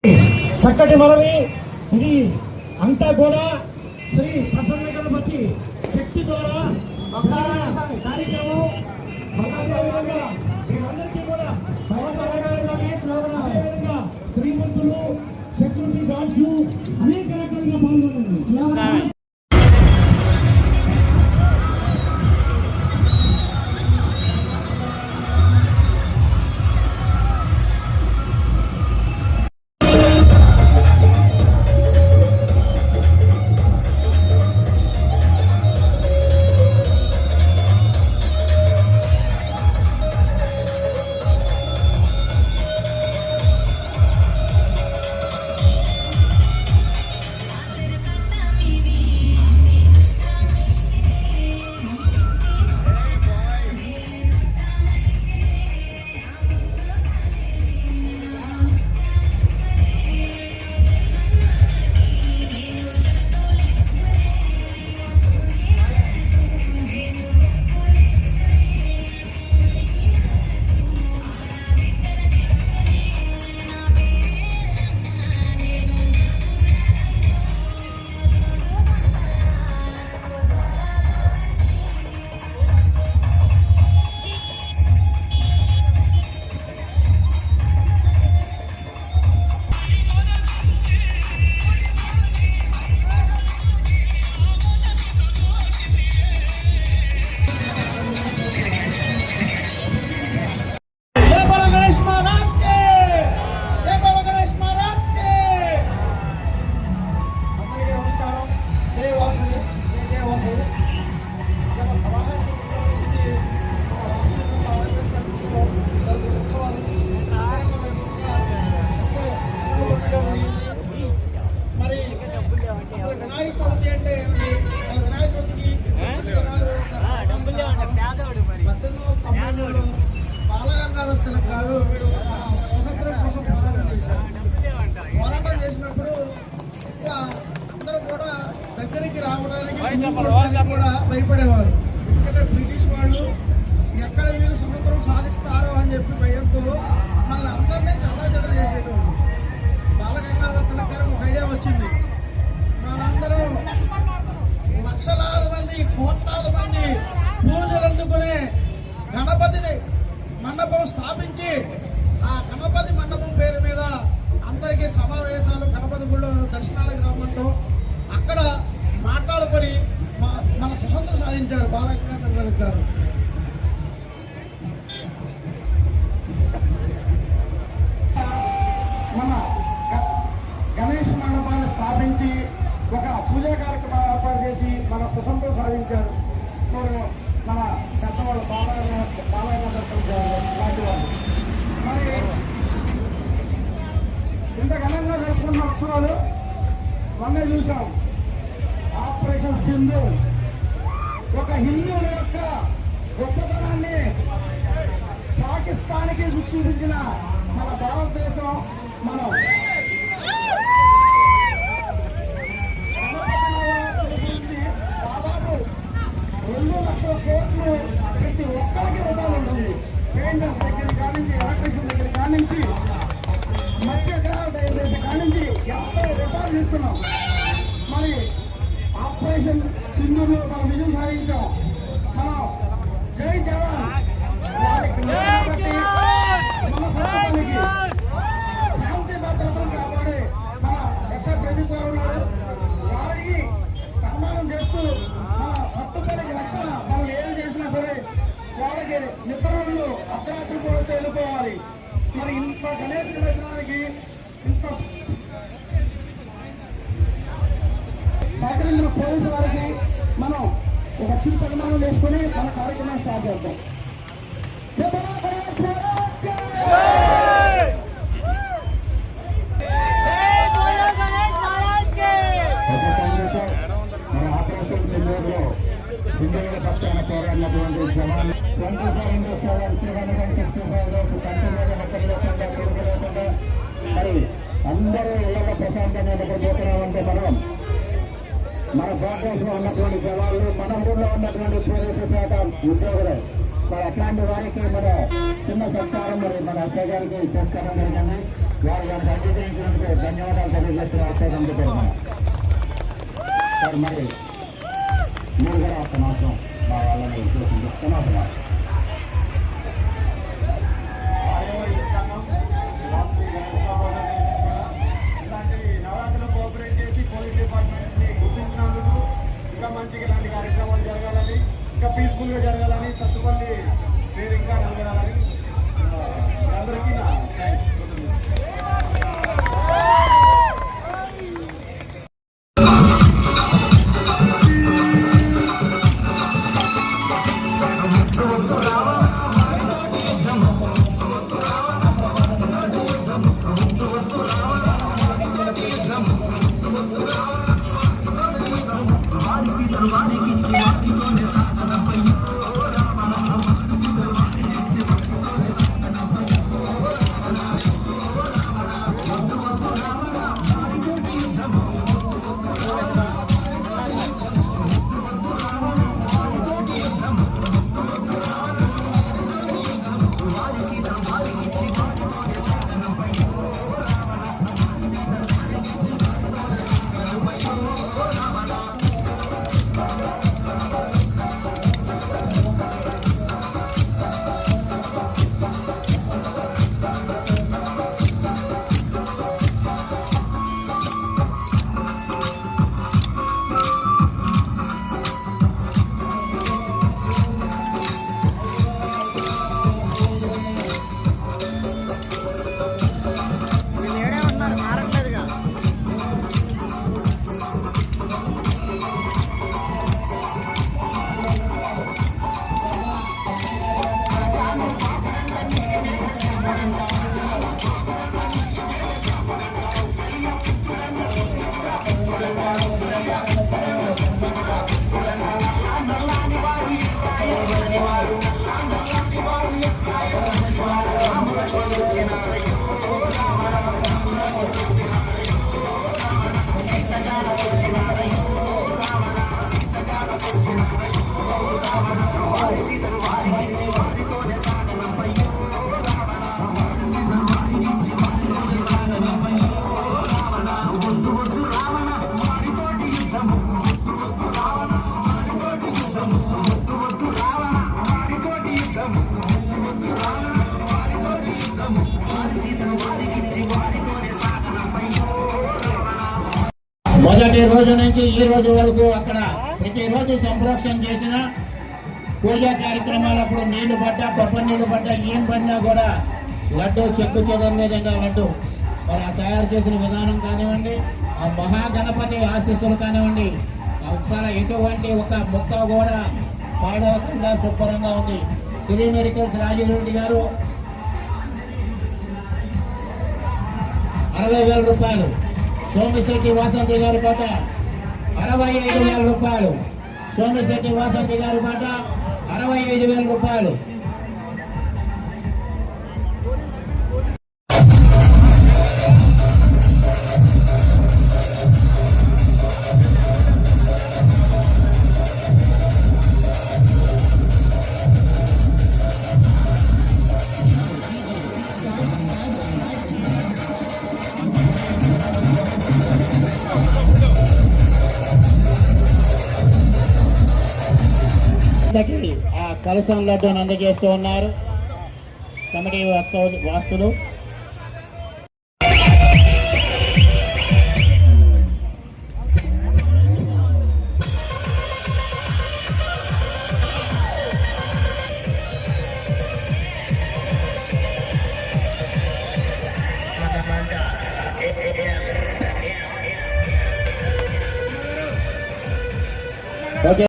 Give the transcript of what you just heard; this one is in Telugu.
చక్కటి మనవి ఇది అంతా కూడా శ్రీ ప్రసన్న గణపతి శక్తి ద్వారా కార్యక్రమం మీరందరికీ కూడా శ్రీమంతులు సెక్యూరిటీ గార్డ్స్ అనేక రకాలుగా పాల్గొన్నారు. దగ్గరికి రావడానికి కూడా భయపడేవారు. ఎందుకంటే బ్రిటిష్ వాళ్ళు ఎక్కడ వీళ్ళు స్వతంత్రం సాధిస్తారో అని చెప్పి భయంతో మళ్ళీ అందరినీ చాలా చెదర చేసేటవాళ్ళు. బాలగంగాధర తిలక్ గారు ఒక ఐడియా వచ్చింది. మనందరం లక్షలాది మంది కోట్లాది మంది పూజలు అందుకునే గణపతిని మండపం స్థాపించి ఆ గణపతి మండపం పేరు మీద అందరికీ సమావేశాలు గణపతి గుళ్ళో దర్శనాలకు రమ్మంటాం. అక్కడ మాట్లాడుకొని మన స్వతంత్రం సాధించారు బాలగంగాధర తిలక్ గారు. మన గణేష్ మండపాన్ని స్థాపించి ఒక పూజా కార్యక్రమం ఏర్పాటు చేసి మన స్వతంత్రం సాధించారు. మన పెద్దవాళ్ళు బాలగంగాధర తిలక్ లాంటి వాళ్ళు. మరి ఇంత ఘనంగా జరుపుకున్న ఉత్సవాలు మొన్నే చూసాం. ఆపరేషన్ సింధూర్ ఒక హిందువుల యొక్క గొప్పతనాన్ని పాకిస్తాన్కి చూపించిన మన భారతదేశం. మనం దాదాపు 2 లక్షల కోట్లు ప్రతి ఒక్కరికి రూపాయలు ఉంటుంది. పెయింటర్స్ దగ్గర కానించి, ఎలక్ట్రీషియన్ దగ్గర కానించి, మధ్య గ్రహాల దగ్గర కానించి ఎంతో రూపాయలు తీసుకున్నాం. మరి ఆపరేషన్ సింధూర్లో మనం విజయం సాధించాం. మనం జై జవాన్ వారికి మన సొంతానికి శాంతి భద్రతను కాపాడే మన ఎస్ఆర్ ప్రదీప్ గారు ఉన్నారు. వారికి సన్మానం చేస్తూ మన సొంతానికి రక్షణ మనం ఏం చేసినా సరే వాళ్ళకి నిద్రలు అర్ధరాత్రి కూడా వెళ్ళిపోవాలి. మరి ఇంత గణేష్ నిమజ్జనానికి ఇంత సహకరించిన పోలీసు వారికి మనం ఒక చిన్న సన్మానం చేసుకుని మన కార్యక్రమాన్ని స్టార్ట్ చేద్దాం. ఆపరేషన్ సింధూర్లో హిందువుల పక్షాన పోరాడినటువంటి జవాన్ 24/7 లేకుండా మరి అందరూ ఇళ్లలో ప్రశాంతంగా నిద్రపోతున్నామంటే మనం మన భారతదేశంలో ఉన్నటువంటి జవాన్లు, మన ఊళ్ళో ఉన్నటువంటి పోలీసు శాఖ ఉద్యోగులు, మరి అట్లాంటి వారికి మన చిన్న సత్కారం మరి మన ఎస్ఐ గారికి చేసుకోవడం జరిగింది. వారు అంగీకరించినందుకు చేస్తున్నారు కమిటీ తరఫున సార్. మరి మీరు కూడా ఒక్క మాత్రం మా వాళ్ళని చూసి చెప్తున్నారు. ఇలాంటి నవరాత్రులు కోఆపరేట్ చేసి పోలీస్ డిపార్ట్మెంట్ని గుర్తించినందుకు ఇంకా మంచిగా ఇలాంటి కార్యక్రమాలు జరగాలని, ఇంకా పీస్ఫుల్గా జరగాలని, తట్టుపల్లి పేరు ఇంకా నిలబడాలని అందరికీ నా థ్యాంక్స్. మొదటి రోజు నుంచి ఈ రోజు వరకు అక్కడ ప్రతిరోజు సంప్రోక్షణ చేసిన పూజా కార్యక్రమాలప్పుడు నీళ్లు పడ్డా, కొబ్బరి నీళ్లు పడ్డా, ఏం పడినా కూడా లడ్డు చెక్కు చెదరలేదండి. ఆ లడ్డు మరి ఆ తయారు చేసిన విధానం కానివ్వండి, ఆ మహాగణపతి ఆశీస్సులు కానివ్వండి, ఒకసారి ఎటువంటి ఒక ముక్క కూడా పాడవకుండా శుభ్రంగా ఉంది. శ్రీ మెడికల్స్ రాజీరెడ్డి గారు 60,000 రూపాయలు, సోమిశెట్టి వాసంతి గారి పాట 65,000 రూపాయలు, సోమిశెట్టి వాసంతి గారి పాట 65,000 రూపాయలు. ఆ కలసం లడ్డూను అందజేస్తూ ఉన్నారు కమిటీ వాస్తులు.